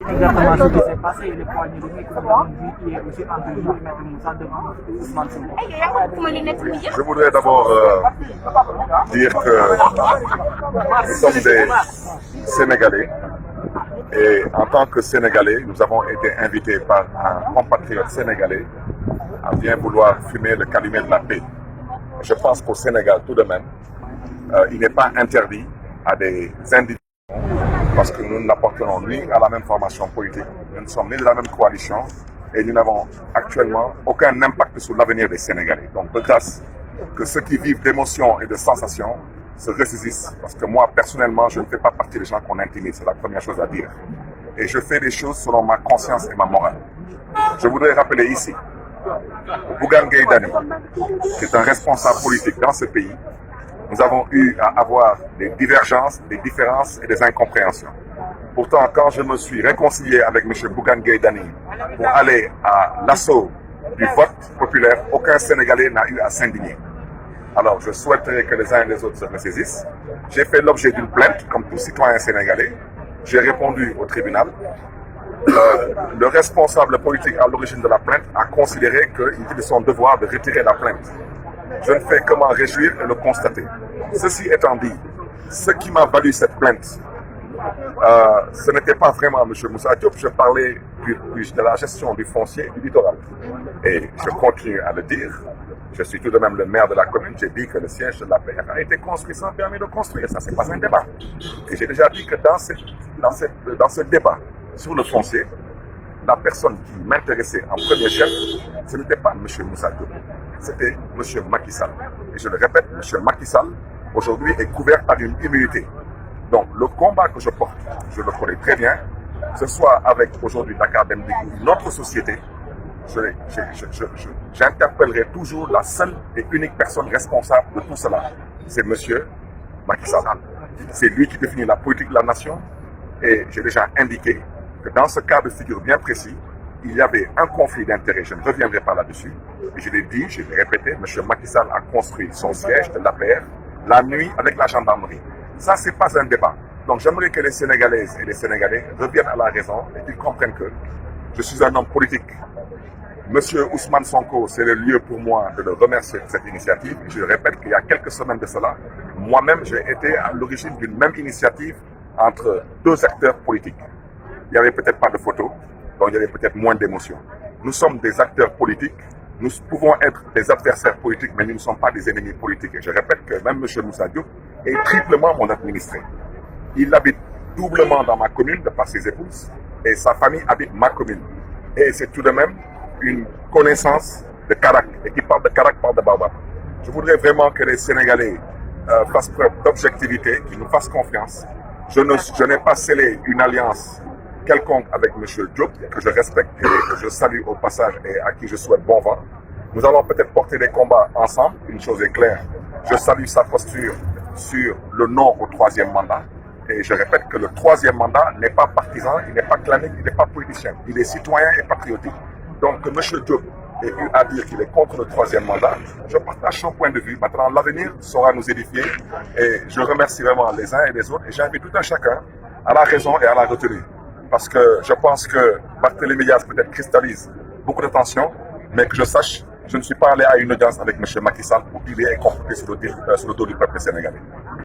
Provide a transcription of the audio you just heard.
Exactement ce qui s'est passé et les poignées de main que nous avons vues hier aussi entre nous et Maître Moussa devant Ousmane Sonko. Je voudrais d'abord dire que nous sommes des Sénégalais et en tant que Sénégalais, nous avons été invités par un compatriote sénégalais à bien vouloir fumer le calumet de la paix. Je pense qu'au Sénégal, tout de même, il n'est pas interdit à des individus, parce que nous n'appartenons ni à la même formation politique, nous ne sommes ni de la même coalition et nous n'avons actuellement aucun impact sur l'avenir des Sénégalais. Donc de grâce que ceux qui vivent d'émotions et de sensations se ressaisissent, parce que moi personnellement je ne fais pas partie des gens qu'on intimide, c'est la première chose à dire. Et je fais des choses selon ma conscience et ma morale. Je voudrais rappeler ici Bougane Gueye Dany, qui est un responsable politique dans ce pays. Nous avons eu à avoir des divergences, des différences et des incompréhensions. Pourtant, quand je me suis réconcilié avec M. Bougane Gueye Dany pour aller à l'assaut du vote populaire, aucun Sénégalais n'a eu à s'indigner. Alors, je souhaiterais que les uns et les autres se ressaisissent. J'ai fait l'objet d'une plainte, comme tout citoyen sénégalais. J'ai répondu au tribunal. Le responsable politique à l'origine de la plainte a considéré qu'il était de son devoir de retirer la plainte. Je ne fais que m'en réjouir et le constater. Ceci étant dit, ce qui m'a valu cette plainte, ce n'était pas vraiment M. Moussa Diop, je parlais de la gestion du foncier du littoral. Et je continue à le dire, je suis tout de même le maire de la commune, j'ai dit que le siège de l'APR a été construit sans permis de construire, ça c'est pas un débat. Et j'ai déjà dit que dans ce débat sur le foncier, la personne qui m'intéressait en premier chef, ce n'était pas M. Moussa Diop, c'était M. Macky Sall. Et je le répète, M. Macky Sall, aujourd'hui, est couvert par une immunité. Donc, le combat que je porte, je le connais très bien, que ce soit avec aujourd'hui Dakar Dem Dikk ou une autre société, j'interpellerai toujours la seule et unique personne responsable de tout cela. C'est M. Macky Sall. C'est lui qui définit la politique de la nation. Et j'ai déjà indiqué que dans ce cas de figure bien précis, il y avait un conflit d'intérêts. Je ne reviendrai pas là-dessus. Et je l'ai dit, je l'ai répété, M. Macky Sall a construit son siège de l'APR la nuit avec la gendarmerie. Ça, ce n'est pas un débat. Donc j'aimerais que les Sénégalaises et les Sénégalais reviennent à la raison et qu'ils comprennent que je suis un homme politique. Monsieur Ousmane Sonko, c'est le lieu pour moi de le remercier de cette initiative. Je répète qu'il y a quelques semaines de cela, moi-même, j'ai été à l'origine d'une même initiative entre deux acteurs politiques. Il n'y avait peut-être pas de photos, donc il y avait peut-être moins d'émotions. Nous sommes des acteurs politiques, nous pouvons être des adversaires politiques, mais nous ne sommes pas des ennemis politiques. Et je répète que même M. Moussa Diop est triplement mon administré. Il habite doublement dans ma commune de par ses épouses, et sa famille habite ma commune. Et c'est tout de même une connaissance de Karak, et qui parle de Karak parle de Baobab. Je voudrais vraiment que les Sénégalais fassent preuve d'objectivité, qu'ils nous fassent confiance. Je n'ai pas scellé une alliance quelconque avec M. Diop, que je respecte et que je salue au passage et à qui je souhaite bon vent. Nous allons peut-être porter des combats ensemble, une chose est claire. Je salue sa posture sur le non au troisième mandat. Et je répète que le troisième mandat n'est pas partisan, il n'est pas clanique, il n'est pas politicien. Il est citoyen et patriotique. Donc que M. Diop ait eu à dire qu'il est contre le troisième mandat, je partage son point de vue. Maintenant, l'avenir saura nous édifier. Et je remercie vraiment les uns et les autres. Et j'invite tout un chacun à la raison et à la retenue. Parce que je pense que Barthélémy Dias peut-être cristallise beaucoup de tensions, mais que je sache, je ne suis pas allé à une audience avec M. Macky Sall pour qu'il ait comporté sur le dos du peuple sénégalais.